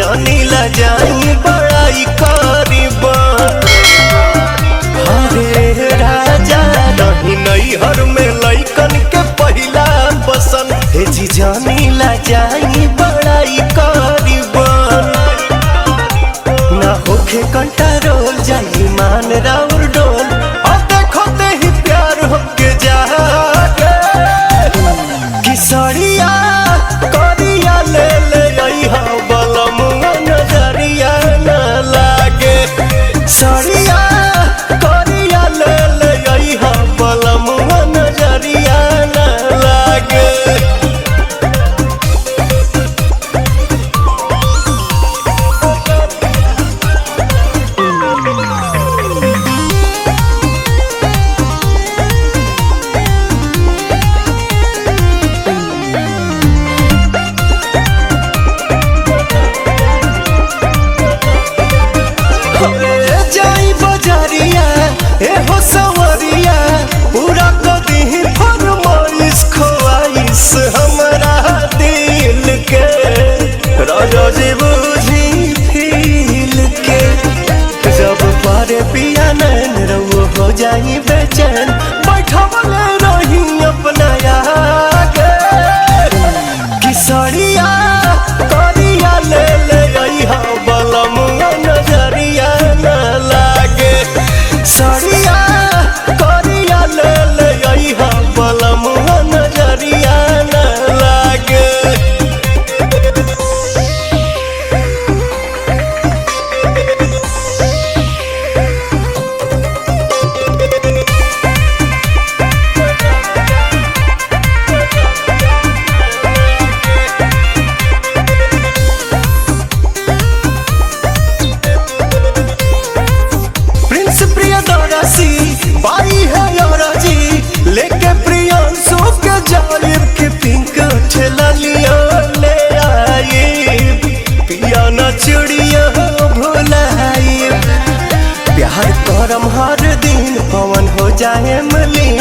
जानी ला जाई बड़ाई करीबा। अरे राजा नहीं नैहर में लइकन के पहिला पसंद, हे जी जानी ला जाई बड़ाई करीबा। ना होखे कंट्रोल जाई मान राउर डोल, और देखो ते ही प्यार होके जागे। किसरिया करिया ले ले अइहा बलमुआ नजरिया न लागे। सरिया करिया ले ले अइहा बलमुआ नजरिया न लागे। जाई बजारिया ए हो सवरिया, पूरा कदी फरमाइश ख्वाइश हमरा दिल के। राजा जी बुझी फील के, जब पारे पिया नैन रउआ हो जाई बेचैन, बैठवले रही अपना आगे। किसरिया करिया ले ले अइहा बलमुआ नजरिया न लागे। सरिया करिया ले ले अइहा बलमुआ नजरिया न लागे। प्रिंस प्रियदर्शी बाई है योराजी, लेके प्रियांशु के जालिब के पिंक ठेला लिया ले आई। पिया न चिड़िया भुलाई, प्यार करम हर दिन पवन हो जाए मलिन।